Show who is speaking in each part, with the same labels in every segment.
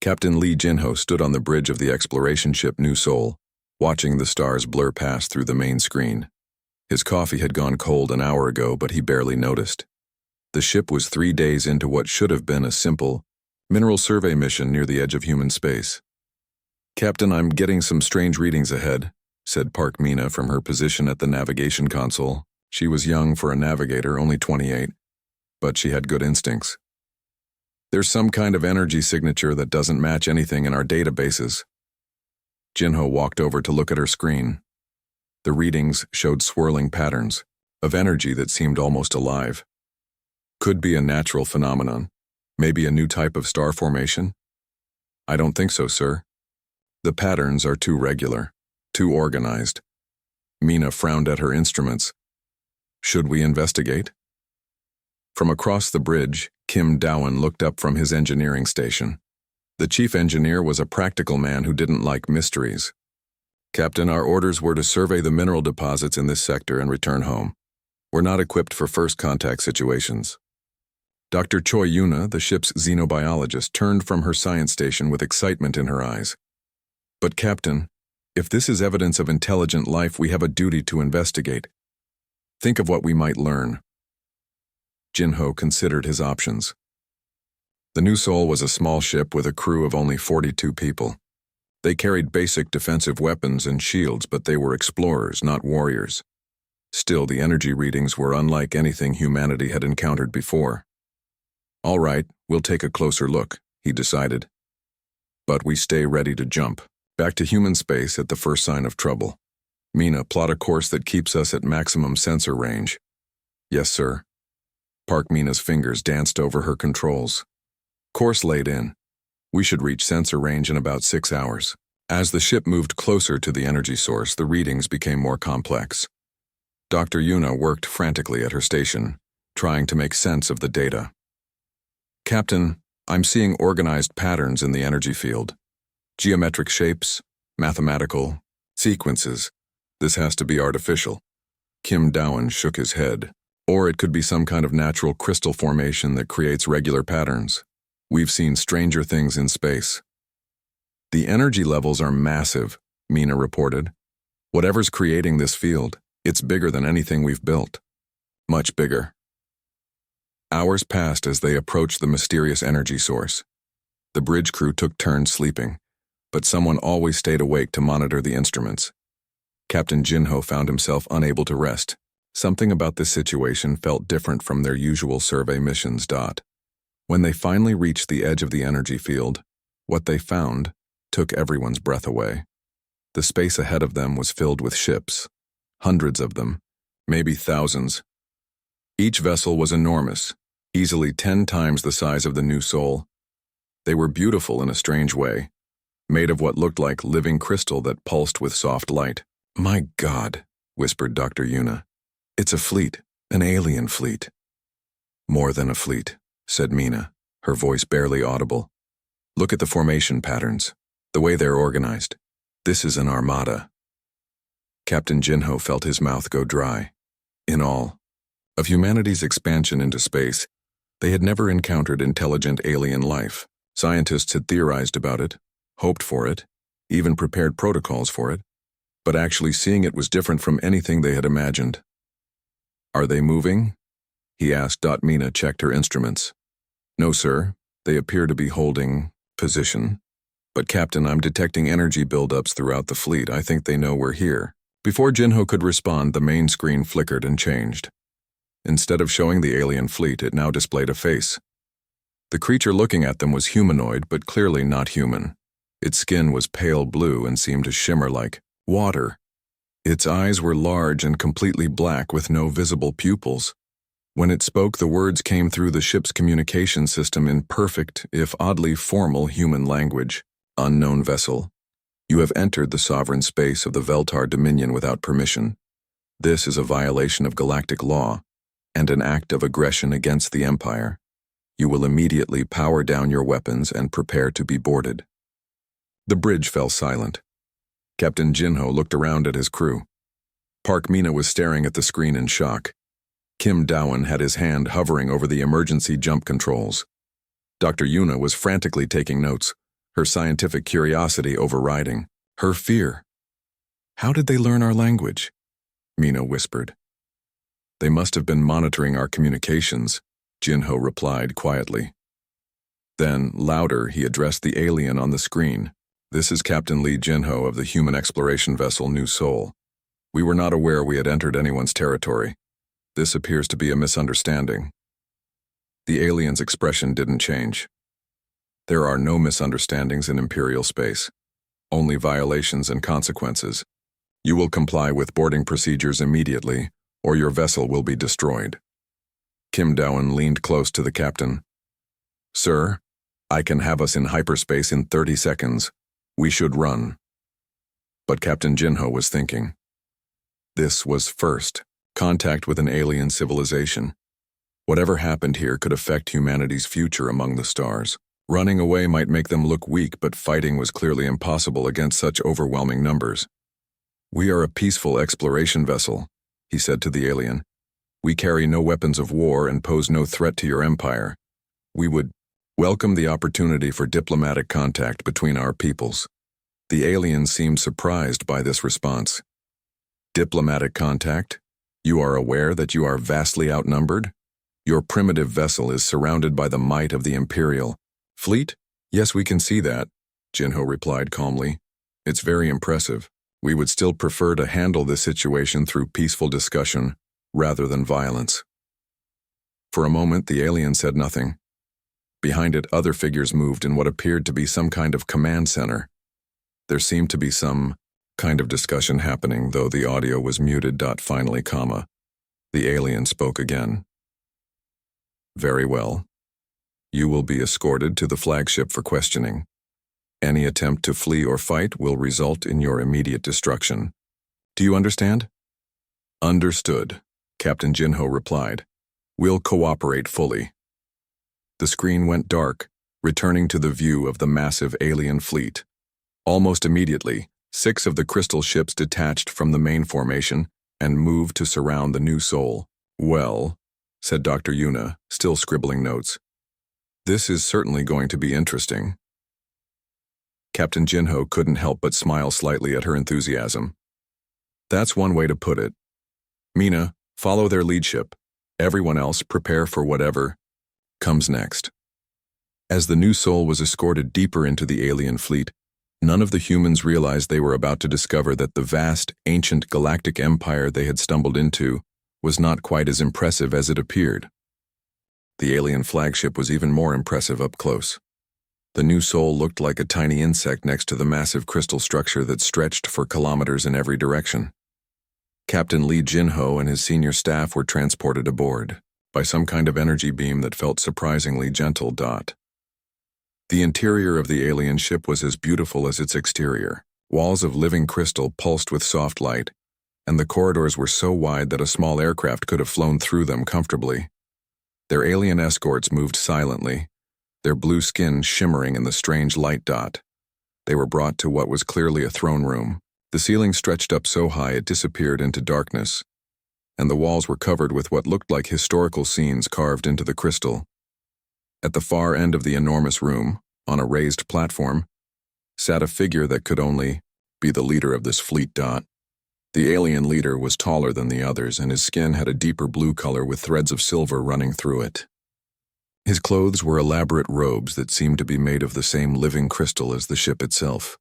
Speaker 1: Captain Lee Jinho stood on the bridge of the exploration ship New Seoul, watching the stars blur past through the main screen. His coffee had gone cold an hour ago, but he barely noticed. The ship was 3 days into what should have been a simple mineral survey mission near the edge of human space. "Captain, I'm getting some strange readings ahead," said Park Mina from her position at the navigation console. She was young for a navigator, only 28, but she had good instincts. "There's some kind of energy signature that doesn't match anything in our databases." Jinho walked over to look at her screen. The readings showed swirling patterns of energy that seemed almost alive. Could be a natural phenomenon, maybe a new type of star formation? "I don't think so, sir. The patterns are too regular, too organized." Mina frowned at her instruments. "Should we investigate?" From across the bridge, Kim Dowan looked up from his engineering station. The chief engineer was a practical man who didn't like mysteries. "Captain, our orders were to survey the mineral deposits in this sector and return home. We're not equipped for first contact situations." Dr. Choi Yuna, the ship's xenobiologist, turned from her science station with excitement in her eyes. "But Captain, if this is evidence of intelligent life, we have a duty to investigate. Think of what we might learn." Jinho considered his options. The New Seoul was a small ship with a crew of only 42 people. They carried basic defensive weapons and shields, but they were explorers, not warriors. Still, the energy readings were unlike anything humanity had encountered before. "All right, we'll take a closer look," he decided. "But we stay ready to jump back to human space at the first sign of trouble. Mina, plot a course that keeps us at maximum sensor range." "Yes, sir." Park Mina's fingers danced over her controls. "Course laid in. We should reach sensor range in about 6 hours." As the ship moved closer to the energy source, the readings became more complex. Dr. Yuna worked frantically at her station, trying to make sense of the data. "Captain, I'm seeing organized patterns in the energy field. Geometric shapes, mathematical sequences. This has to be artificial." Kim Dowan shook his head. "Or it could be some kind of natural crystal formation that creates regular patterns. We've seen stranger things in space." "The energy levels are massive," Mina reported. "Whatever's creating this field, it's bigger than anything we've built. Much bigger." Hours passed as they approached the mysterious energy source. The bridge crew took turns sleeping, but someone always stayed awake to monitor the instruments. Captain Jinho found himself unable to rest. Something about this situation felt different from their usual survey missions. When they finally reached the edge of the energy field, what they found took everyone's breath away. The space ahead of them was filled with ships, hundreds of them, maybe thousands. Each vessel was enormous, easily 10 times the size of the New Seoul. They were beautiful in a strange way, made of what looked like living crystal that pulsed with soft light. "My God," whispered Dr. Yuna. "It's a fleet, an alien fleet." "More than a fleet," said Mina, her voice barely audible. "Look at the formation patterns, the way they're organized. This is an armada." Captain Jinho felt his mouth go dry. In all of humanity's expansion into space, they had never encountered intelligent alien life. Scientists had theorized about it, hoped for it, even prepared protocols for it, but actually seeing it was different from anything they had imagined. "Are they moving?" he asked. Mina checked her instruments. "No, sir. They appear to be holding position. But Captain, I'm detecting energy buildups throughout the fleet. I think they know we're here." Before Jinho could respond, the main screen flickered and changed. Instead of showing the alien fleet, it now displayed a face. The creature looking at them was humanoid, but clearly not human. Its skin was pale blue and seemed to shimmer like water. Its eyes were large and completely black with no visible pupils. When it spoke, the words came through the ship's communication system in perfect, if oddly formal, human language. "Unknown vessel. You have entered the sovereign space of the Veltar Dominion without permission. This is a violation of galactic law and an act of aggression against the Empire. You will immediately power down your weapons and prepare to be boarded." The bridge fell silent. Captain Jinho looked around at his crew. Park Mina was staring at the screen in shock. Kim Dowan had his hand hovering over the emergency jump controls. Dr. Yuna was frantically taking notes. her scientific curiosity overriding her fear. "How did they learn our language?" Mina whispered. "They must have been monitoring our communications," Jinho replied quietly. Then, louder, he addressed the alien on the screen. "This is Captain Lee Jinho of the human exploration vessel New Seoul. We were not aware we had entered anyone's territory. This appears to be a misunderstanding." The alien's expression didn't change. "There are no misunderstandings in Imperial space, only violations and consequences. You will comply with boarding procedures immediately, or your vessel will be destroyed." Kim Dowan leaned close to the captain. "Sir, I can have us in hyperspace in 30 seconds. We should run." But Captain Jinho was thinking. This was first contact with an alien civilization. Whatever happened here could affect humanity's future among the stars. Running away might make them look weak, but fighting was clearly impossible against such overwhelming numbers. "We are a peaceful exploration vessel," he said to the alien. "We carry no weapons of war and pose no threat to your empire. We would welcome the opportunity for diplomatic contact between our peoples." The alien seemed surprised by this response. "Diplomatic contact? You are aware that you are vastly outnumbered? Your primitive vessel is surrounded by the might of the Imperial fleet?" "Yes, we can see that," Jinho replied calmly. "It's very impressive. We would still prefer to handle this situation through peaceful discussion rather than violence." For a moment, the alien said nothing. Behind it, other figures moved in what appeared to be some kind of command center. There seemed to be some kind of discussion happening, though the audio was muted. Finally, the alien spoke again. "Very well. You will be escorted to the flagship for questioning. Any attempt to flee or fight will result in your immediate destruction. Do you understand?" "Understood," Captain Jinho replied. "We'll cooperate fully." The screen went dark, returning to the view of the massive alien fleet. Almost immediately, 6 of the crystal ships detached from the main formation and moved to surround the New Seoul. "Well," said Dr. Yuna, still scribbling notes, "this is certainly going to be interesting." Captain Jinho couldn't help but smile slightly at her enthusiasm. "That's one way to put it. Mina, follow their lead ship. Everyone else prepare for whatever comes next." As the New Seoul was escorted deeper into the alien fleet, none of the humans realized they were about to discover that the vast, ancient galactic empire they had stumbled into was not quite as impressive as it appeared. The alien flagship was even more impressive up close. The New Seoul looked like a tiny insect next to the massive crystal structure that stretched for kilometers in every direction. Captain Lee Jinho and his senior staff were transported aboard by some kind of energy beam that felt surprisingly gentle. The interior of the alien ship was as beautiful as its exterior. Walls of living crystal pulsed with soft light, and the corridors were so wide that a small aircraft could have flown through them comfortably. Their alien escorts moved silently, their blue skin shimmering in the strange light. They were brought to what was clearly a throne room. The ceiling stretched up so high it disappeared into darkness, and the walls were covered with what looked like historical scenes carved into the crystal. At the far end of the enormous room, on a raised platform, sat a figure that could only be the leader of this fleet. The alien leader was taller than the others, and his skin had a deeper blue color with threads of silver running through it. His clothes were elaborate robes that seemed to be made of the same living crystal as the ship itself.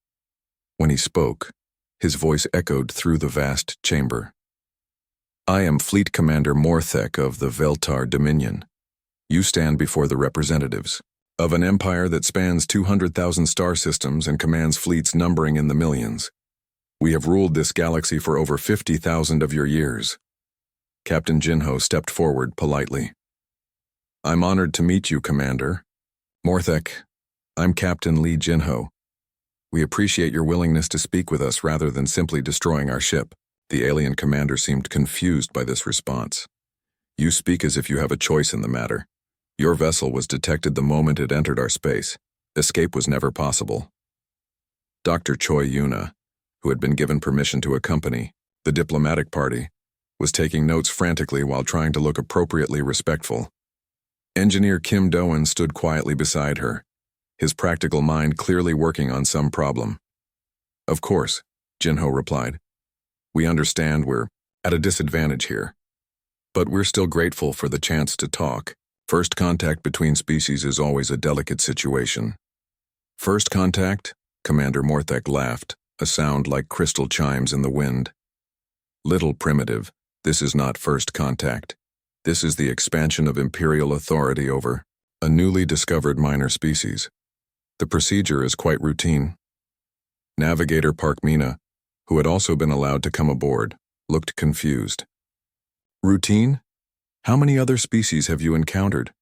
Speaker 1: When he spoke, his voice echoed through the vast chamber. "I am Fleet Commander Morthek of the Veltar Dominion. You stand before the representatives of an empire that spans 200,000 star systems and commands fleets numbering in the millions. We have ruled this galaxy for over 50,000 of your years." Captain Jinho stepped forward politely. "I'm honored to meet you, Commander. Morthek, I'm Captain Lee Jinho. We appreciate your willingness to speak with us rather than simply destroying our ship." The alien commander seemed confused by this response. "You speak as if you have a choice in the matter. Your vessel was detected the moment it entered our space. Escape was never possible." Dr. Choi Yuna, who had been given permission to accompany the diplomatic party, was taking notes frantically while trying to look appropriately respectful. Engineer Kim Do-eun stood quietly beside her, his practical mind clearly working on some problem. Of course, Jinho replied. We understand we're at a disadvantage here. But we're still grateful for the chance to talk. First contact between species is always a delicate situation. First contact? Commander Morthek laughed, a sound like crystal chimes in the wind. Little primitive, this is not first contact. This is the expansion of imperial authority over a newly discovered minor species. The procedure is quite routine. Navigator Parkmina, who had also been allowed to come aboard, looked confused. Routine? How many other species have you encountered?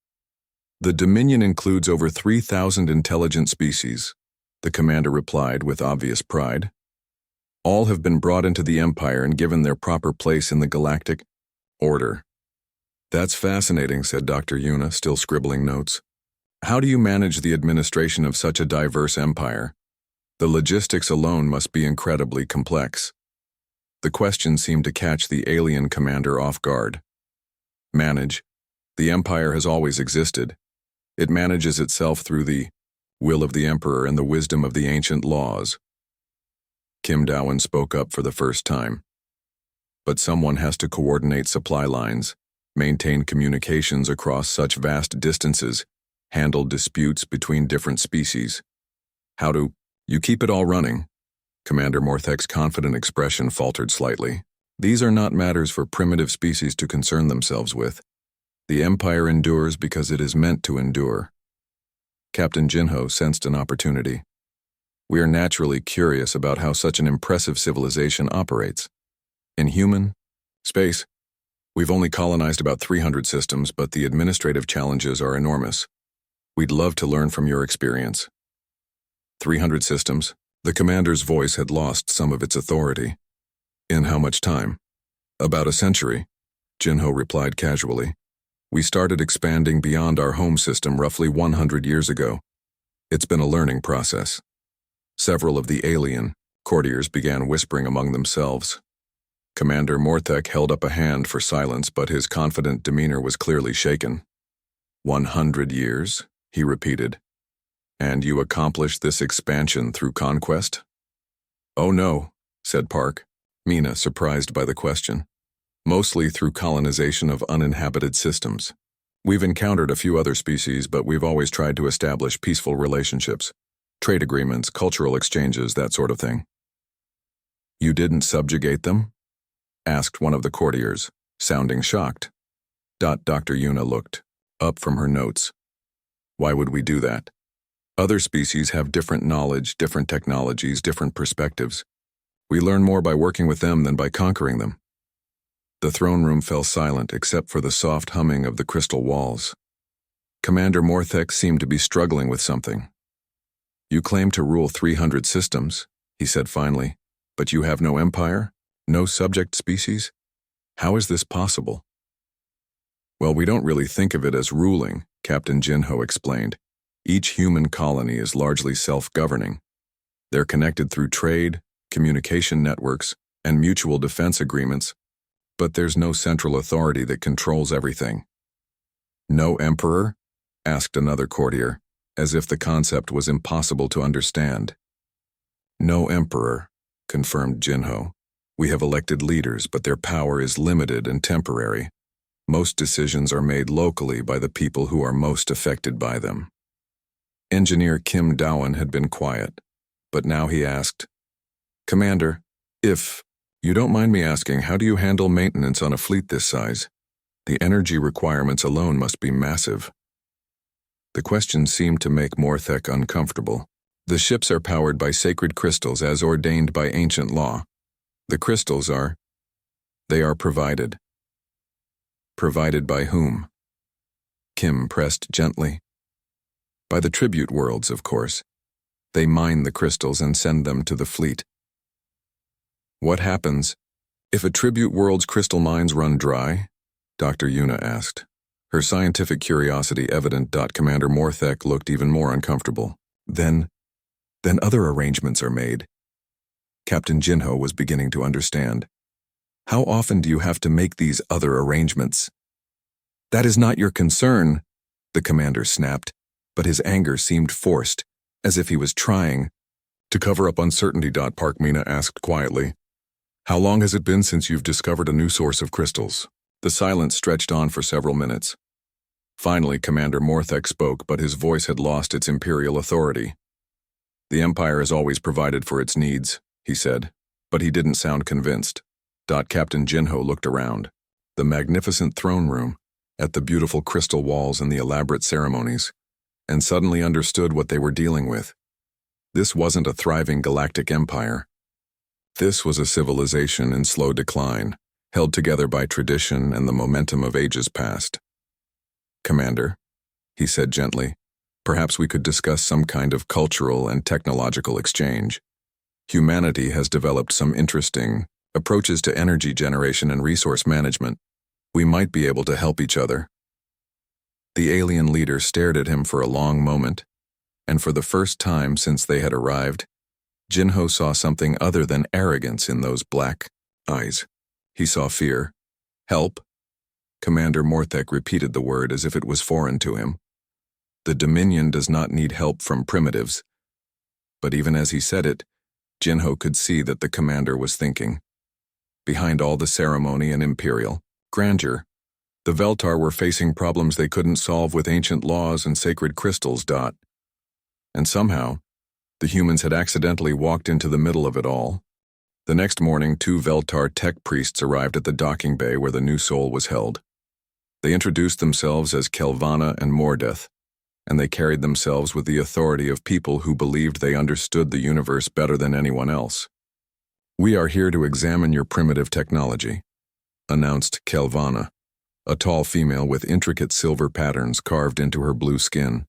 Speaker 1: The Dominion includes over 3,000 intelligent species, the commander replied with obvious pride. All have been brought into the Empire and given their proper place in the galactic order. That's fascinating, said Dr. Yuna, still scribbling notes. How do you manage the administration of such a diverse empire? The logistics alone must be incredibly complex. The question seemed to catch the alien commander off guard. Manage. The Empire has always existed. It manages itself through the will of the Emperor and the wisdom of the ancient laws. Kim Dowan spoke up for the first time. But someone has to coordinate supply lines, maintain communications across such vast distances, handle disputes between different species. How do you keep it all running? Commander Morthek's confident expression faltered slightly. These are not matters for primitive species to concern themselves with. The Empire endures because it is meant to endure. Captain Jinho sensed an opportunity. We are naturally curious about how such an impressive civilization operates. In human space, we've only colonized about 300 systems, but the administrative challenges are enormous. We'd love to learn from your experience. 300 systems? The commander's voice had lost some of its authority. In how much time? About a century, Jinho replied casually. We started expanding beyond our home system roughly 100 years ago. It's been a learning process. Several of the alien courtiers began whispering among themselves. Commander Morthek held up a hand for silence, but his confident demeanor was clearly shaken. 100 years, he repeated. And you accomplished this expansion through conquest? Oh no, said Park, Mina surprised by the question. Mostly through colonization of uninhabited systems. We've encountered a few other species, but we've always tried to establish peaceful relationships, trade agreements, cultural exchanges, that sort of thing. You didn't subjugate them? Asked one of the courtiers, sounding shocked. Dr. Yuna looked up from her notes. Why would we do that? Other species have different knowledge, different technologies, different perspectives. We learn more by working with them than by conquering them. The throne room fell silent except for the soft humming of the crystal walls. Commander Morthek seemed to be struggling with something. You claim to rule 300 systems, he said finally, but you have no empire? No subject species? How is this possible? Well, we don't really think of it as ruling, Captain Jinho explained. Each human colony is largely self-governing. They're connected through trade, communication networks, and mutual defense agreements, but there's no central authority that controls everything. No emperor? Asked another courtier, as if the concept was impossible to understand. No emperor, confirmed Jinho. We have elected leaders, but their power is limited and temporary. Most decisions are made locally by the people who are most affected by them. Engineer Kim Dowan had been quiet, but now he asked, Commander, if you don't mind me asking, how do you handle maintenance on a fleet this size? The energy requirements alone must be massive. The question seemed to make Morthek uncomfortable. The ships are powered by sacred crystals as ordained by ancient law. The crystals they are provided. Provided by whom? Kim pressed gently. By the tribute worlds, of course. They mine the crystals and send them to the fleet. What happens if a tribute world's crystal mines run dry? Dr. Yuna asked. Her scientific curiosity evident. Commander Morthek looked even more uncomfortable. Then other arrangements are made. Captain Jinho was beginning to understand. How often do you have to make these other arrangements? That is not your concern, the commander snapped, but his anger seemed forced as if he was trying to cover up uncertainty. Parkmina asked quietly, "How long has it been since you've discovered a new source of crystals?" The silence stretched on for several minutes. Finally, Commander Morthek spoke, but his voice had lost its imperial authority. "The Empire has always provided for its needs," he said, but he didn't sound convinced. Captain Jinho looked around. The magnificent throne room, at the beautiful crystal walls and the elaborate ceremonies, and suddenly understood what they were dealing with. This wasn't a thriving galactic empire. This was a civilization in slow decline, held together by tradition and the momentum of ages past. "Commander," he said gently, "perhaps we could discuss some kind of cultural and technological exchange. Humanity has developed some interesting approaches to energy generation and resource management. We might be able to help each other." The alien leader stared at him for a long moment, and for the first time since they had arrived, Jinho saw something other than arrogance in those black eyes. He saw fear. "Help?" Commander Morthek repeated the word as if it was foreign to him. The Dominion does not need help from primitives. But even as he said it, Jinho could see that the commander was thinking. Behind all the ceremony and imperial grandeur, the Veltar were facing problems they couldn't solve with ancient laws and sacred crystals. And somehow, the humans had accidentally walked into the middle of it all. The next morning, 2 Veltar tech priests arrived at the docking bay where the new soul was held. They introduced themselves as Kelvana and Mordeth, and they carried themselves with the authority of people who believed they understood the universe better than anyone else. "We are here to examine your primitive technology," announced Kelvana, a tall female with intricate silver patterns carved into her blue skin.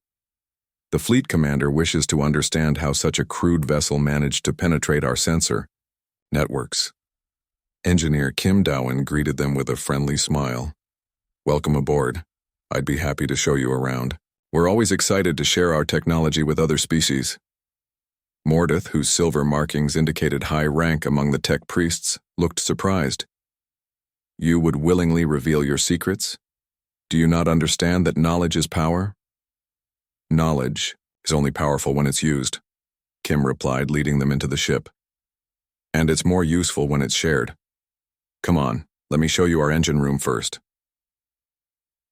Speaker 1: "The fleet commander wishes to understand how such a crude vessel managed to penetrate our sensor networks." Engineer Kim Dowen greeted them with a friendly smile. "Welcome aboard. I'd be happy to show you around. We're always excited to share our technology with other species." Mordeth, whose silver markings indicated high rank among the tech priests, looked surprised. "You would willingly reveal your secrets? Do you not understand that knowledge is power?" "Knowledge is only powerful when it's used," Kim replied, leading them into the ship. "And it's more useful when it's shared. Come on, let me show you our engine room first."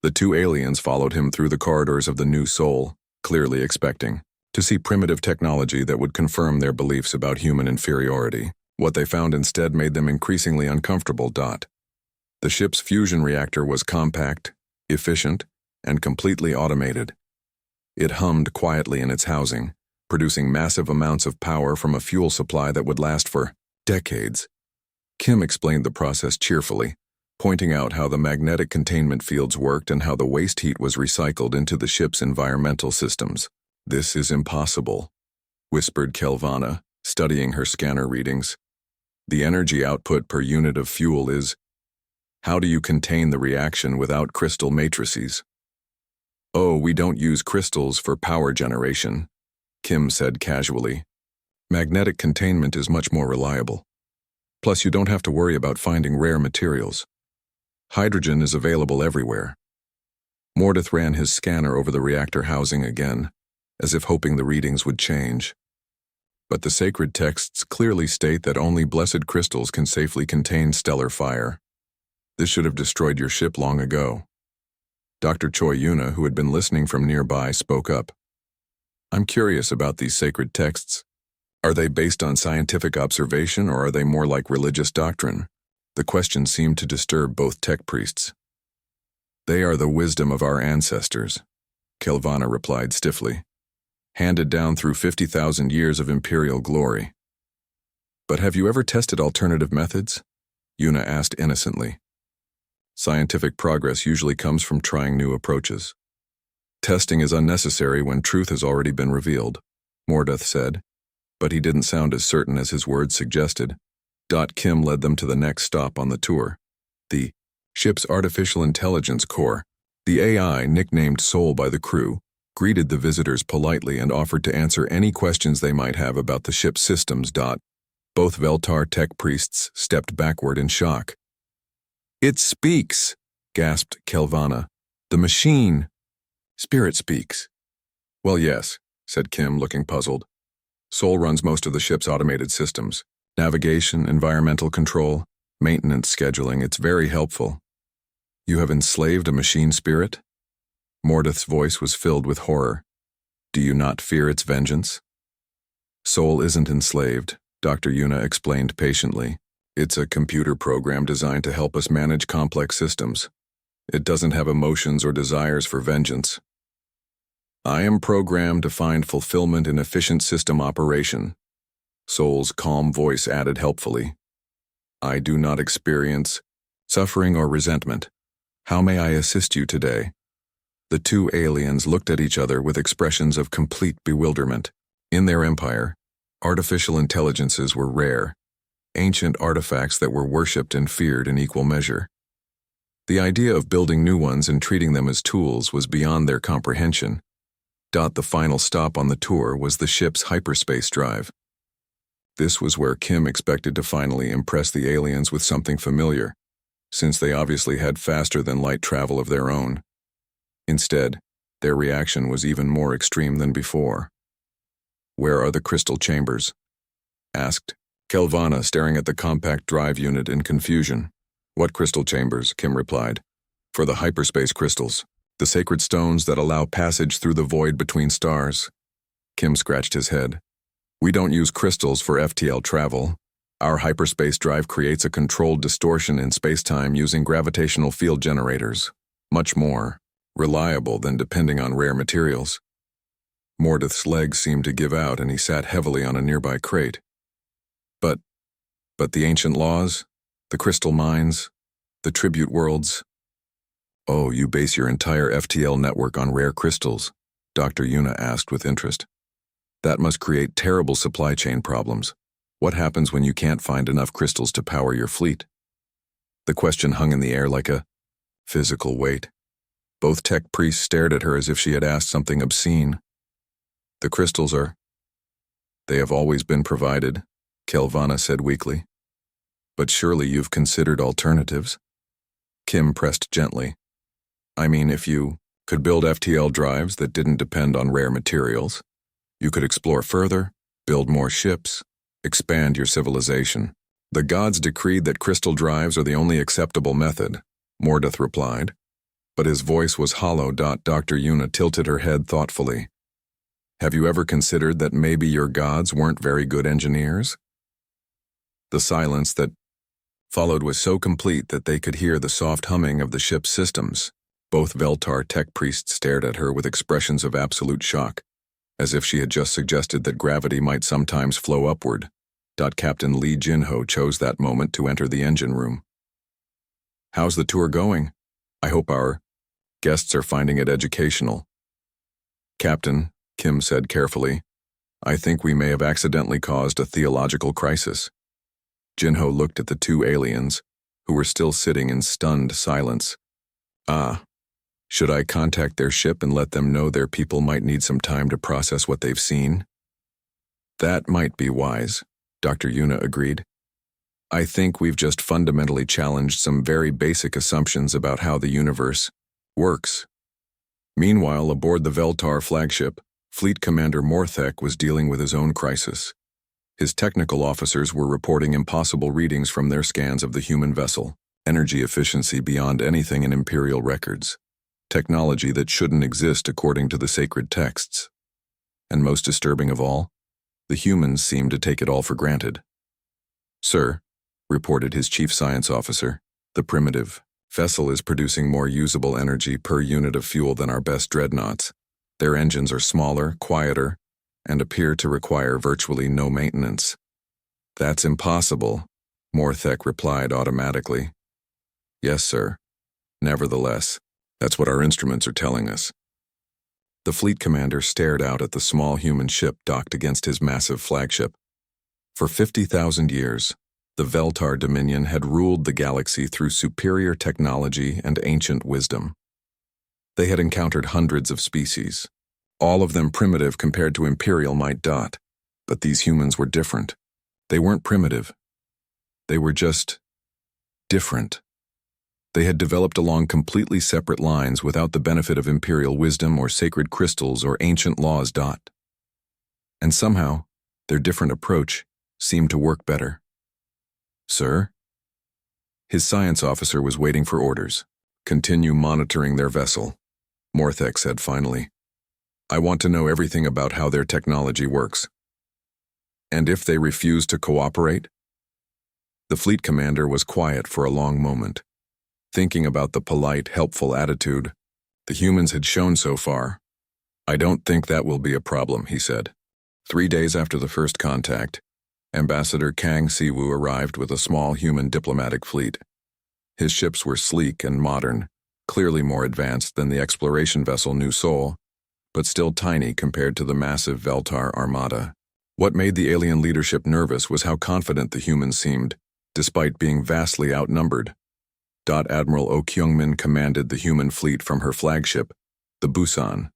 Speaker 1: The 2 aliens followed him through the corridors of the new soul, clearly expecting to see primitive technology that would confirm their beliefs about human inferiority. What they found instead made them increasingly uncomfortable. The ship's fusion reactor was compact, efficient, and completely automated. It hummed quietly in its housing, producing massive amounts of power from a fuel supply that would last for decades. Kim explained the process cheerfully, pointing out how the magnetic containment fields worked and how the waste heat was recycled into the ship's environmental systems. "This is impossible," whispered Kelvana, studying her scanner readings. "The energy output per unit of fuel is... How do you contain the reaction without crystal matrices?" "Oh, we don't use crystals for power generation," Kim said casually. "Magnetic containment is much more reliable. Plus, you don't have to worry about finding rare materials. Hydrogen is available everywhere." Mordeth ran his scanner over the reactor housing again, as if hoping the readings would change. But the sacred texts clearly state that only blessed crystals can safely contain stellar fire. This should have destroyed your ship long ago. Dr. Choi Yuna, who had been listening from nearby, spoke up. "I'm curious about these sacred texts. Are they based on scientific observation or are they more like religious doctrine?" The question seemed to disturb both tech priests. "They are the wisdom of our ancestors," Kelvana replied stiffly, "handed down through 50,000 years of imperial glory." "But have you ever tested alternative methods?" Yuna asked innocently. "Scientific progress usually comes from trying new approaches. Testing is unnecessary when truth has already been revealed," Mordeth said, but he didn't sound as certain as his words suggested. Kim led them to the next stop on the tour, the ship's artificial intelligence core. The AI, nicknamed Soul by the crew, greeted the visitors politely and offered to answer any questions they might have about the ship's systems. Both Veltar tech priests stepped backward in shock. "It speaks," gasped Kelvana. "The machine." "Spirit speaks." "Well, yes, said Kim, looking puzzled. Sol runs most of the ship's automated systems. Navigation, environmental control, maintenance scheduling. It's very helpful. You have enslaved a machine spirit? Mordeth's voice was filled with horror. Do you not fear its vengeance? Sol isn't enslaved, Dr. Yuna explained patiently. It's a computer program designed to help us manage complex systems. It doesn't have emotions or desires for vengeance. I am programmed to find fulfillment in efficient system operation. Sol's calm voice added helpfully. I do not experience suffering or resentment. How may I assist you today? The two aliens looked at each other with expressions of complete bewilderment. In their empire, artificial intelligences were rare, ancient artifacts that were worshipped and feared in equal measure. The idea of building new ones and treating them as tools was beyond their comprehension. The final stop on the tour was the ship's hyperspace drive. This was where Kim expected to finally impress the aliens with something familiar, since they obviously had faster-than-light travel of their own. Instead, their reaction was even more extreme than before. Where are the crystal chambers? Asked Kelvana, staring at the compact drive unit in confusion. What crystal chambers? Kim replied. For the hyperspace crystals, the sacred stones that allow passage through the void between stars. Kim scratched his head. We don't use crystals for FTL travel. Our hyperspace drive creates a controlled distortion in space-time using gravitational field generators. Much more reliable than depending on rare materials. Mordeth's legs seemed to give out and he sat heavily on a nearby crate. But the ancient laws, the crystal mines, the tribute worlds. Oh, you base your entire FTL network on rare crystals? Dr. Yuna asked with interest. That must create terrible supply chain problems. What happens when you can't find enough crystals to power your fleet? The question hung in the air like a physical weight. Both tech priests stared at her as if she had asked something obscene. The crystals they have always been provided, Kelvana said weakly. But surely you've considered alternatives? Kim pressed gently. I mean, if you could build FTL drives that didn't depend on rare materials, you could explore further, build more ships, expand your civilization. The gods decreed that crystal drives are the only acceptable method, Mordeth replied. But his voice was hollow. Dr. Yuna tilted her head thoughtfully. Have you ever considered that maybe your gods weren't very good engineers? The silence that followed was so complete that they could hear the soft humming of the ship's systems. Both Veltar tech priests stared at her with expressions of absolute shock, as if she had just suggested that gravity might sometimes flow upward. Captain Lee Jinho chose that moment to enter the engine room. How's the tour going? I hope our guests are finding it educational. Captain, Kim said carefully, I think we may have accidentally caused a theological crisis. Jinho looked at the two aliens, who were still sitting in stunned silence. Should I contact their ship and let them know their people might need some time to process what they've seen? That might be wise, Dr. Yuna agreed. I think we've just fundamentally challenged some very basic assumptions about how the universe works. Meanwhile, aboard the Veltar flagship, Fleet Commander Morthek was dealing with his own crisis. His technical officers were reporting impossible readings from their scans of the human vessel, energy efficiency beyond anything in Imperial records, technology that shouldn't exist according to the sacred texts. And most disturbing of all, the humans seemed to take it all for granted. Sir, reported his chief science officer, the primitive vessel is producing more usable energy per unit of fuel than our best dreadnoughts. Their engines are smaller, quieter, and appear to require virtually no maintenance. That's impossible, Morthek replied automatically. Yes, sir. Nevertheless, that's what our instruments are telling us. The fleet commander stared out at the small human ship docked against his massive flagship. For 50,000 years, the Veltar Dominion had ruled the galaxy through superior technology and ancient wisdom. They had encountered hundreds of species, all of them primitive compared to Imperial might. But these humans were different. They weren't primitive. They were just different. They had developed along completely separate lines without the benefit of Imperial wisdom or sacred crystals or ancient laws. And somehow, their different approach seemed to work better. Sir? His science officer was waiting for orders. Continue monitoring their vessel, Morthek said finally. I want to know everything about how their technology works. And if they refuse to cooperate? The fleet commander was quiet for a long moment, thinking about the polite, helpful attitude the humans had shown so far. I don't think that will be a problem, he said. 3 days after the first contact, Ambassador Kang Siwoo arrived with a small human diplomatic fleet. His ships were sleek and modern, clearly more advanced than the exploration vessel New Seoul, but still tiny compared to the massive Veltar armada. What made the alien leadership nervous was how confident the humans seemed, despite being vastly outnumbered. Admiral Oh Kyungmin commanded the human fleet from her flagship, the Busan.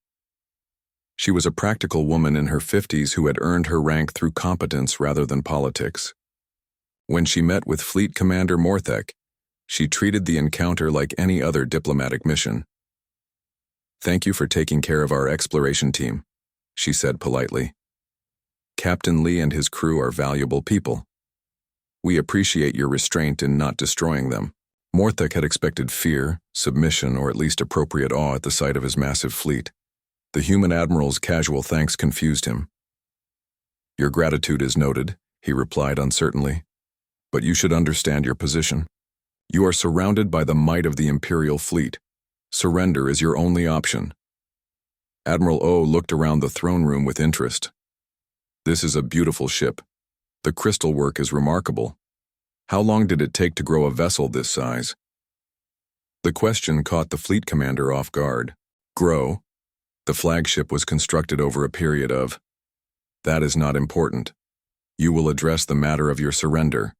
Speaker 1: She was a practical woman in her 50s who had earned her rank through competence rather than politics. When she met with Fleet Commander Morthek, she treated the encounter like any other diplomatic mission. Thank you for taking care of our exploration team, she said politely. Captain Lee and his crew are valuable people. We appreciate your restraint in not destroying them. Morthek had expected fear, submission, or at least appropriate awe at the sight of his massive fleet. The human admiral's casual thanks confused him. Your gratitude is noted, he replied uncertainly. But you should understand your position. You are surrounded by the might of the Imperial fleet. Surrender is your only option. Admiral O looked around the throne room with interest. This is a beautiful ship. The crystal work is remarkable. How long did it take to grow a vessel this size? The question caught the fleet commander off guard. Grow? The flagship was constructed over a period of... That is not important. You will address the matter of your surrender.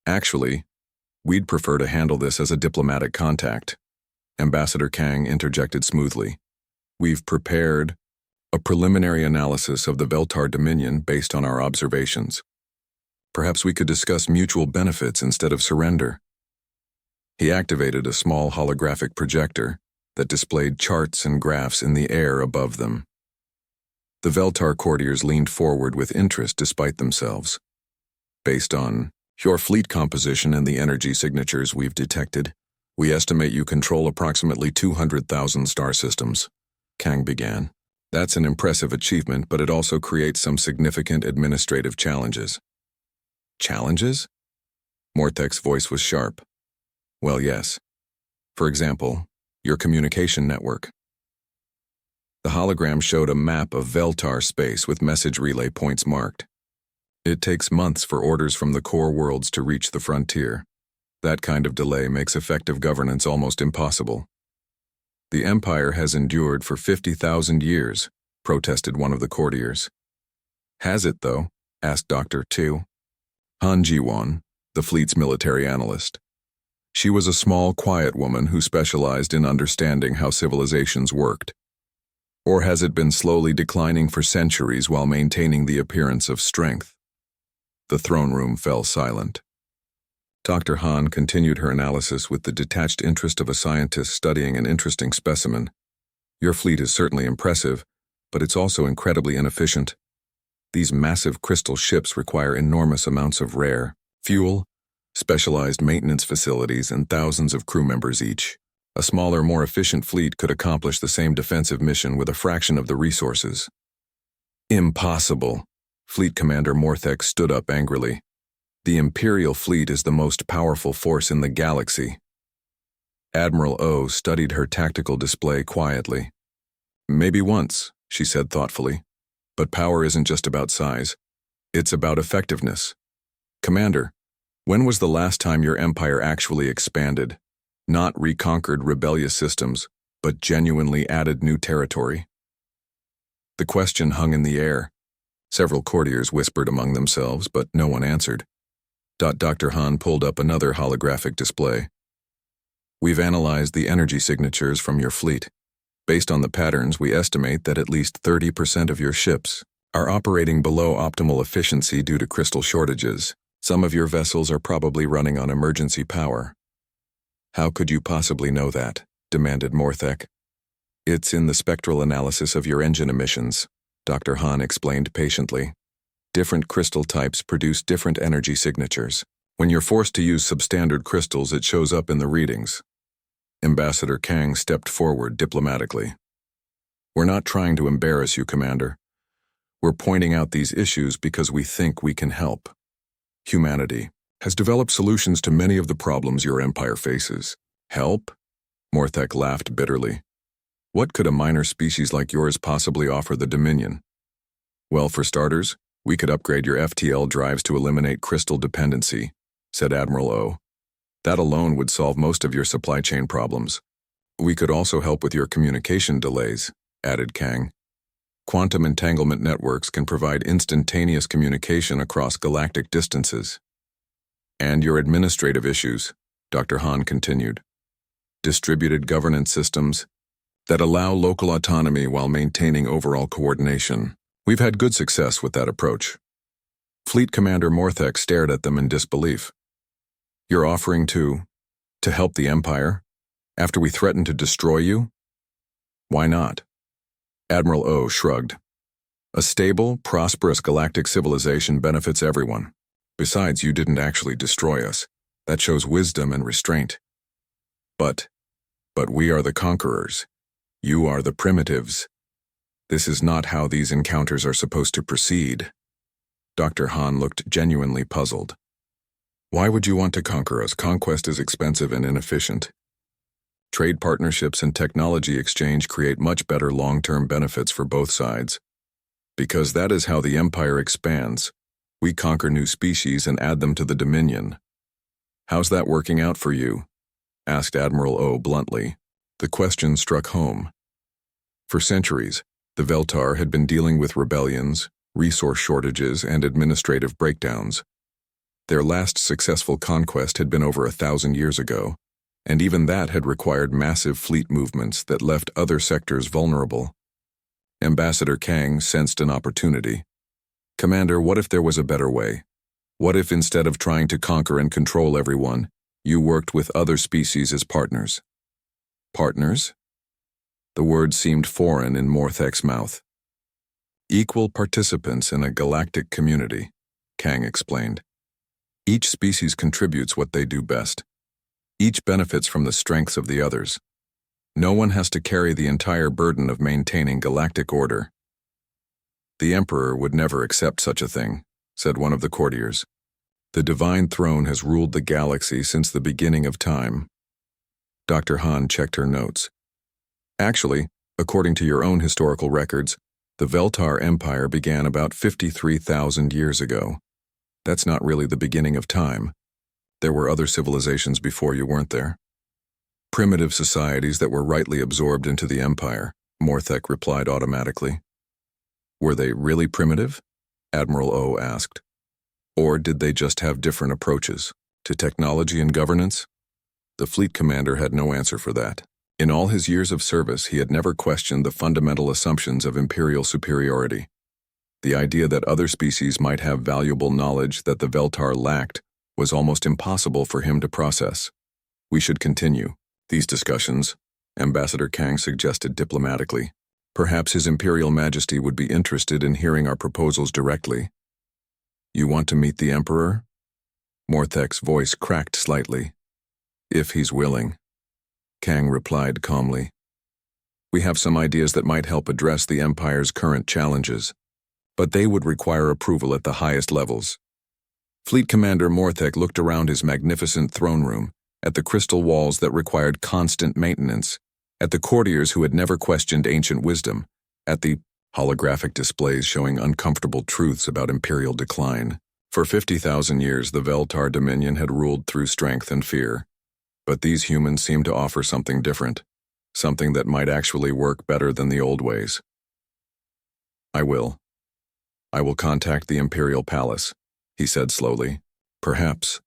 Speaker 1: Actually, we'd prefer to handle this as a diplomatic contact. Ambassador Kang interjected smoothly. We've prepared a preliminary analysis of the Veltar Dominion based on our observations. Perhaps we could discuss mutual benefits instead of surrender. He activated a small holographic projector that displayed charts and graphs in the air above them. The Veltar courtiers leaned forward with interest despite themselves. Based on your fleet composition and the energy signatures we've detected, we estimate you control approximately 200,000 star systems, Kang began. That's an impressive achievement, but it also creates some significant administrative challenges. Challenges? Morthek's voice was sharp. Well, yes. For example, your communication network. The hologram showed a map of Veltar space with message relay points marked. It takes months for orders from the core worlds to reach the frontier. That kind of delay makes effective governance almost impossible. The Empire has endured for 50,000 years, protested one of the courtiers. Has it, though? Asked Dr. Tu. Han Jiwon, the fleet's military analyst. She was a small, quiet woman who specialized in understanding how civilizations worked. Or has it been slowly declining for centuries while maintaining the appearance of strength? The throne room fell silent. Dr. Han continued her analysis with the detached interest of a scientist studying an interesting specimen. Your fleet is certainly impressive, but it's also incredibly inefficient. These massive crystal ships require enormous amounts of rare fuel, specialized maintenance facilities, and thousands of crew members each. A smaller, more efficient fleet could accomplish the same defensive mission with a fraction of the resources. Impossible. Fleet Commander Morthek stood up angrily. The Imperial fleet is the most powerful force in the galaxy. Admiral O studied her tactical display quietly. Maybe once, she said thoughtfully. But power isn't just about size. It's about effectiveness. Commander, when was the last time your empire actually expanded? Not reconquered rebellious systems, but genuinely added new territory? The question hung in the air. Several courtiers whispered among themselves, but no one answered. Dr. Han pulled up another holographic display. We've analyzed the energy signatures from your fleet. Based on the patterns, we estimate that at least 30% of your ships are operating below optimal efficiency due to crystal shortages. Some of your vessels are probably running on emergency power. How could you possibly know that? Demanded Morthek. It's in the spectral analysis of your engine emissions, Dr. Han explained patiently. Different crystal types produce different energy signatures. When you're forced to use substandard crystals, it shows up in the readings. Ambassador Kang stepped forward diplomatically. We're not trying to embarrass you, Commander. We're pointing out these issues because we think we can help. Humanity has developed solutions to many of the problems your empire faces. Help? Morthek laughed bitterly. What could a minor species like yours possibly offer the Dominion? Well, for starters, we could upgrade your FTL drives to eliminate crystal dependency, said Admiral O. That alone would solve most of your supply chain problems. We could also help with your communication delays, added Kang. Quantum entanglement networks can provide instantaneous communication across galactic distances. And your administrative issues, Dr. Han continued. Distributed governance systems that allow local autonomy while maintaining overall coordination. We've had good success with that approach. Fleet Commander Morthek stared at them in disbelief. You're offering to help the Empire after we threaten to destroy you? Why not? Admiral O shrugged. A stable, prosperous galactic civilization benefits everyone. Besides, you didn't actually destroy us. That shows wisdom and restraint. But we are the conquerors. You are the primitives. This is not how these encounters are supposed to proceed. Dr. Han looked genuinely puzzled. Why would you want to conquer us? Conquest is expensive and inefficient. Trade partnerships and technology exchange create much better long-term benefits for both sides. Because that is how the Empire expands. We conquer new species and add them to the Dominion. How's that working out for you? Asked Admiral O bluntly. The question struck home. For centuries, the Veltar had been dealing with rebellions, resource shortages, and administrative breakdowns. Their last successful conquest had been over 1,000 years ago, and even that had required massive fleet movements that left other sectors vulnerable. Ambassador Kang sensed an opportunity. Commander, what if there was a better way? What if instead of trying to conquer and control everyone, you worked with other species as partners? Partners? The word seemed foreign in Morthek's mouth. Equal participants in a galactic community, Kang explained. Each species contributes what they do best. Each benefits from the strengths of the others. No one has to carry the entire burden of maintaining galactic order. The Emperor would never accept such a thing, said one of the courtiers. The Divine Throne has ruled the galaxy since the beginning of time. Dr. Han checked her notes. Actually, according to your own historical records, the Veltar Empire began about 53,000 years ago. That's not really the beginning of time. There were other civilizations before you, weren't there? Primitive societies that were rightly absorbed into the Empire, Morthek replied automatically. Were they really primitive? Admiral O asked. Or did they just have different approaches to technology and governance? The fleet commander had no answer for that. In all his years of service, he had never questioned the fundamental assumptions of imperial superiority. The idea that other species might have valuable knowledge that the Veltar lacked was almost impossible for him to process. We should continue these discussions, Ambassador Kang suggested diplomatically. Perhaps His Imperial Majesty would be interested in hearing our proposals directly. You want to meet the Emperor? Morthek's voice cracked slightly. If he's willing, Kang replied calmly. We have some ideas that might help address the Empire's current challenges, but they would require approval at the highest levels. Fleet Commander Morthek looked around his magnificent throne room, at the crystal walls that required constant maintenance, at the courtiers who had never questioned ancient wisdom, at the holographic displays showing uncomfortable truths about imperial decline. For 50,000 years, the Veltar Dominion had ruled through strength and fear. But these humans seemed to offer something different, something that might actually work better than the old ways. I will contact the Imperial Palace, he said slowly. Perhaps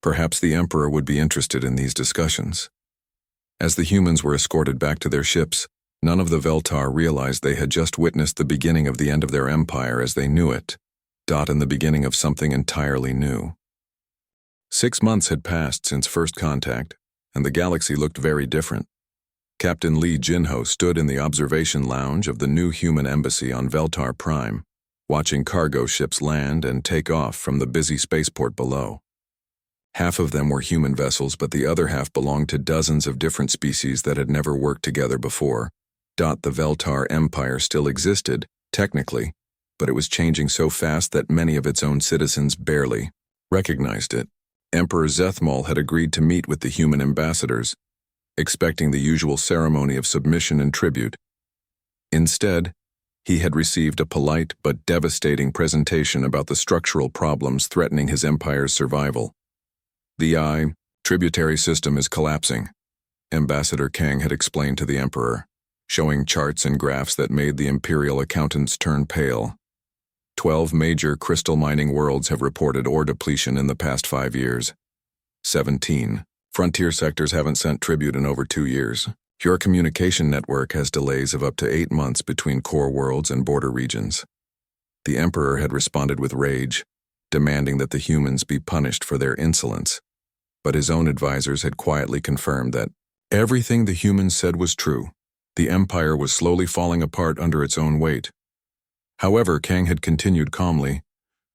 Speaker 1: the Emperor would be interested in these discussions. As the humans were escorted back to their ships, none of the Veltar realized they had just witnessed the beginning of the end of their empire as they knew it, and the beginning of something entirely new. 6 months had passed since first contact, and the galaxy looked very different. Captain Lee Jinho stood in the observation lounge of the new human embassy on Veltar Prime, watching cargo ships land and take off from the busy spaceport below. Half of them were human vessels, but the other half belonged to dozens of different species that had never worked together before. The Veltar Empire still existed, technically, but it was changing so fast that many of its own citizens barely recognized it. Emperor Zethmal had agreed to meet with the human ambassadors, expecting the usual ceremony of submission and tribute. Instead, he had received a polite but devastating presentation about the structural problems threatening his empire's survival. The tributary system is collapsing, Ambassador Kang had explained to the emperor, showing charts and graphs that made the imperial accountants turn pale. 12 major crystal mining worlds have reported ore depletion in the past 5 years. 17 frontier sectors haven't sent tribute in over 2 years. Your communication network has delays of up to 8 months between core worlds and border regions. The emperor had responded with rage, demanding that the humans be punished for their insolence. But his own advisors had quietly confirmed that everything the humans said was true. The empire was slowly falling apart under its own weight. However, Kang had continued calmly,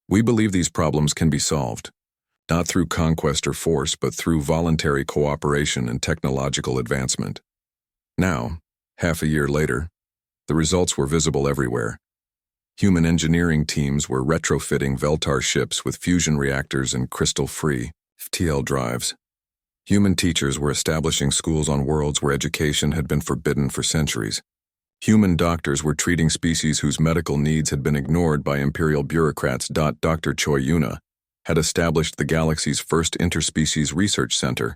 Speaker 1: "We believe these problems can be solved, not through conquest or force, but through voluntary cooperation and technological advancement." Now, half a year later, the results were visible everywhere. Human engineering teams were retrofitting Veltar ships with fusion reactors and crystal-free FTL drives. Human teachers were establishing schools on worlds where education had been forbidden for centuries. Human doctors were treating species whose medical needs had been ignored by imperial bureaucrats. Dr. Choi Yuna had established the galaxy's first interspecies research center,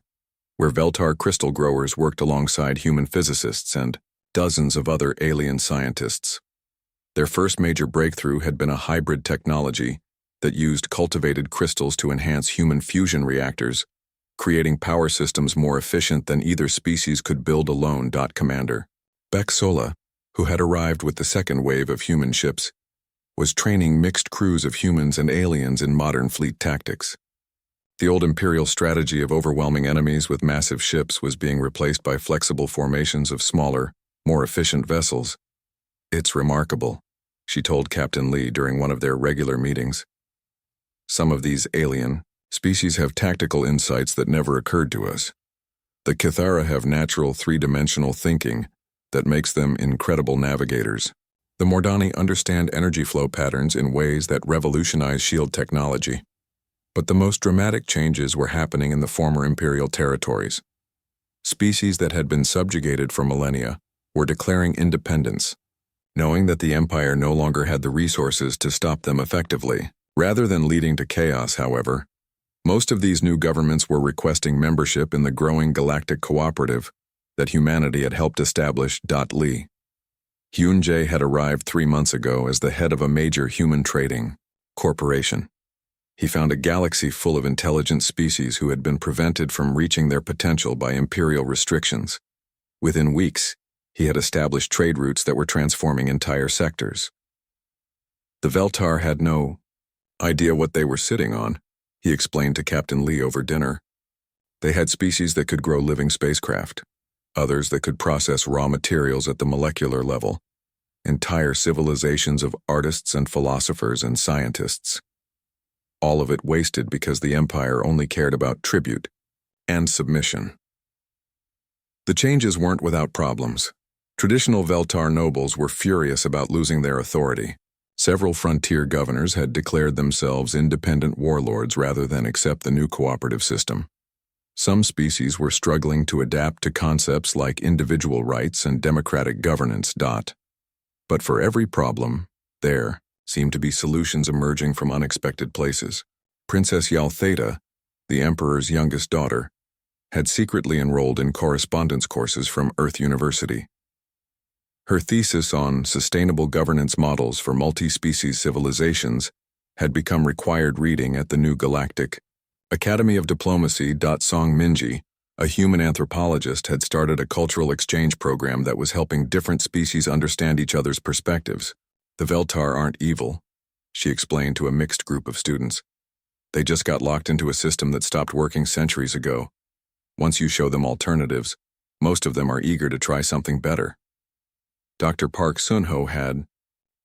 Speaker 1: where Veltar crystal growers worked alongside human physicists and dozens of other alien scientists. Their first major breakthrough had been a hybrid technology that used cultivated crystals to enhance human fusion reactors, creating power systems more efficient than either species could build alone. Commander Beck Sola, who had arrived with the second wave of human ships, was training mixed crews of humans and aliens in modern fleet tactics. The old imperial strategy of overwhelming enemies with massive ships was being replaced by flexible formations of smaller, more efficient vessels. "It's remarkable," she told Captain Lee during one of their regular meetings. "Some of these alien species have tactical insights that never occurred to us. The Kithara have natural three-dimensional thinking that makes them incredible navigators. The Mordani understand energy flow patterns in ways that revolutionize shield technology. But the most dramatic changes were happening in the former imperial territories. Species that had been subjugated for millennia were declaring independence, knowing that the empire no longer had the resources to stop them effectively. Rather than leading to chaos, however, most of these new governments were requesting membership in the growing galactic cooperative that humanity had helped establish. Lee Hyun-jae had arrived 3 months ago as the head of a major human trading corporation. He found a galaxy full of intelligent species who had been prevented from reaching their potential by imperial restrictions. Within weeks, he had established trade routes that were transforming entire sectors. The Veltar had no idea what they were sitting on, he explained to Captain Lee over dinner. They had species that could grow living spacecraft, others that could process raw materials at the molecular level, entire civilizations of artists and philosophers and scientists. All of it wasted because the empire only cared about tribute and submission. The changes weren't without problems. Traditional Veltar nobles were furious about losing their authority. Several frontier governors had declared themselves independent warlords rather than accept the new cooperative system. Some species were struggling to adapt to concepts like individual rights and democratic governance. But for every problem, there seemed to be solutions emerging from unexpected places. Princess Yal Theta, the emperor's youngest daughter, had secretly enrolled in correspondence courses from Earth University. Her thesis on sustainable governance models for multi-species civilizations had become required reading at the new Galactic Academy of Diplomacy. Song Minji, a human anthropologist, had started a cultural exchange program that was helping different species understand each other's perspectives. "The Veltar aren't evil," she explained to a mixed group of students. "They just got locked into a system that stopped working centuries ago. Once you show them alternatives, Most of them are eager to try something better. Dr. Park Sun-ho had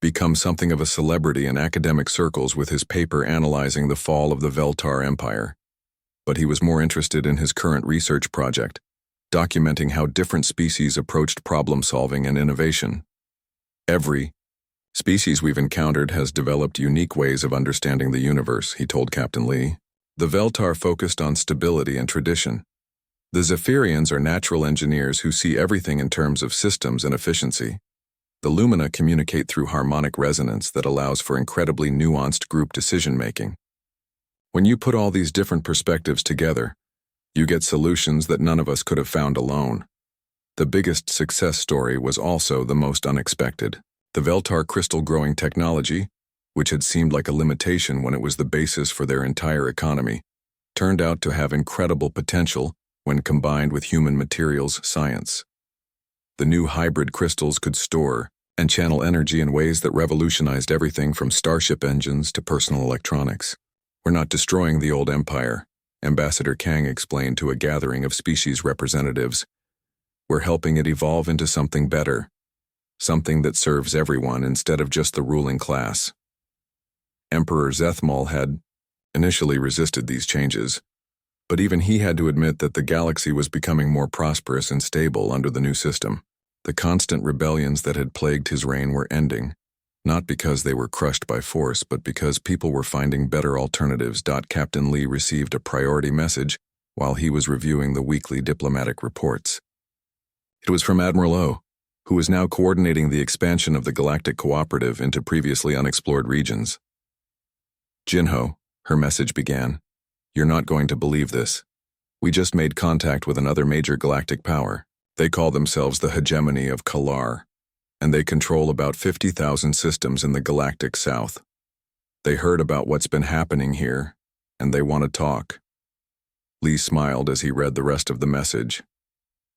Speaker 1: become something of a celebrity in academic circles with his paper analyzing the fall of the Veltar Empire. But he was more interested in his current research project, documenting how different species approached problem-solving and innovation. Every species we've encountered has developed unique ways of understanding the universe, he told Captain Lee. The Veltar focused on stability and tradition. The Zephyrians are natural engineers who see everything in terms of systems and efficiency. The Lumina communicate through harmonic resonance that allows for incredibly nuanced group decision-making. When you put all these different perspectives together, you get solutions that none of us could have found alone. The biggest success story was also the most unexpected. The Veltar crystal growing technology, which had seemed like a limitation when it was the basis for their entire economy, turned out to have incredible potential when combined with human materials science. The new hybrid crystals could store and channel energy in ways that revolutionized everything from starship engines to personal electronics. We're not destroying the old empire, Ambassador Kang explained to a gathering of species representatives. We're helping it evolve into something better, something that serves everyone instead of just the ruling class. Emperor Zethmal had initially resisted these changes, but even he had to admit that the galaxy was becoming more prosperous and stable under the new system. The constant rebellions that had plagued his reign were ending, not because they were crushed by force, but because people were finding better alternatives. Captain Lee received a priority message while he was reviewing the weekly diplomatic reports. It was from Admiral O, who was now coordinating the expansion of the Galactic Cooperative into previously unexplored regions. Jinho, her message began, "You're not going to believe this. We just made contact with another major galactic power. They call themselves the Hegemony of Kalar, and they control about 50,000 systems in the galactic south. They heard about what's been happening here, and they want to talk." Lee smiled as he read the rest of the message.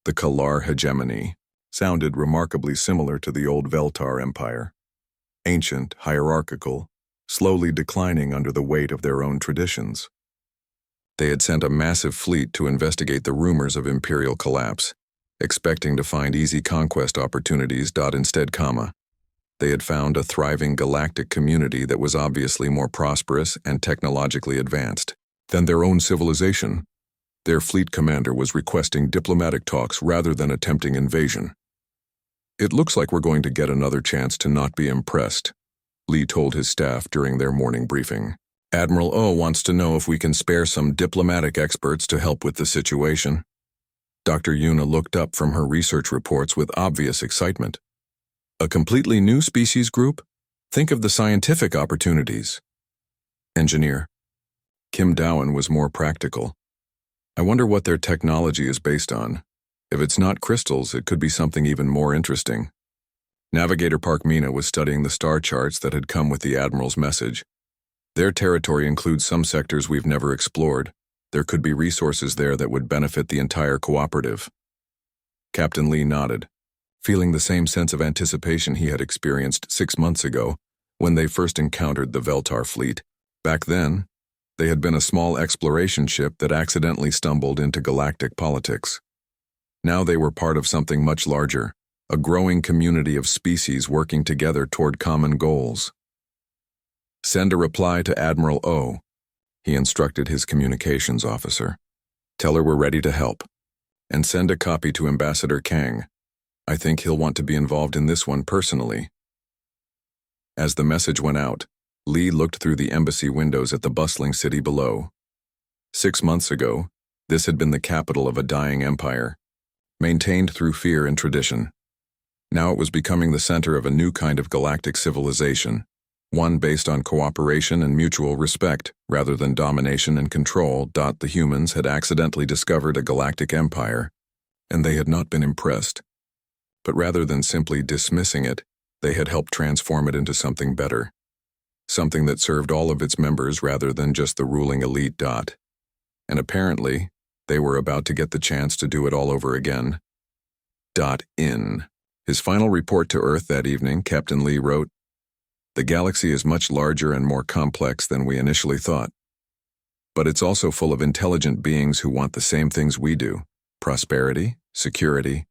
Speaker 1: The Kalar Hegemony sounded remarkably similar to the old Veltar Empire. Ancient, hierarchical, slowly declining under the weight of their own traditions. They had sent a massive fleet to investigate the rumors of imperial collapse, expecting to find easy conquest opportunities. Instead, they had found a thriving galactic community that was obviously more prosperous and technologically advanced than their own civilization. Their fleet commander was requesting diplomatic talks rather than attempting invasion. "It looks like we're going to get another chance to not be impressed," Lee told his staff during their morning briefing. "Admiral O wants to know if we can spare some diplomatic experts to help with the situation." Dr. Yuna looked up from her research reports with obvious excitement. "A completely new species group? Think of the scientific opportunities." Engineer Kim Dowan was more practical. "I wonder what their technology is based on. If it's not crystals, it could be something even more interesting." Navigator Park Mina was studying the star charts that had come with the Admiral's message. "Their territory includes some sectors we've never explored. There could be resources there that would benefit the entire cooperative." Captain Lee nodded, feeling the same sense of anticipation he had experienced 6 months ago when they first encountered the Veltar fleet. Back then, they had been a small exploration ship that accidentally stumbled into galactic politics. Now they were part of something much larger, a growing community of species working together toward common goals. "Send a reply to Admiral O," he instructed his communications officer. "Tell her we're ready to help. And send a copy to Ambassador Kang. I think he'll want to be involved in this one personally." As the message went out, Lee looked through the embassy windows at the bustling city below. 6 months ago, this had been the capital of a dying empire, maintained through fear and tradition. Now it was becoming the center of a new kind of galactic civilization, one based on cooperation and mutual respect rather than domination and control. The humans had accidentally discovered a galactic empire, and they had not been impressed. But rather than simply dismissing it, they had helped transform it into something better, something that served all of its members rather than just the ruling elite. And apparently, they were about to get the chance to do it all over again. In his final report to Earth that evening, Captain Lee wrote, "The galaxy is much larger and more complex than we initially thought. But it's also full of intelligent beings who want the same things we do, Prosperity, security,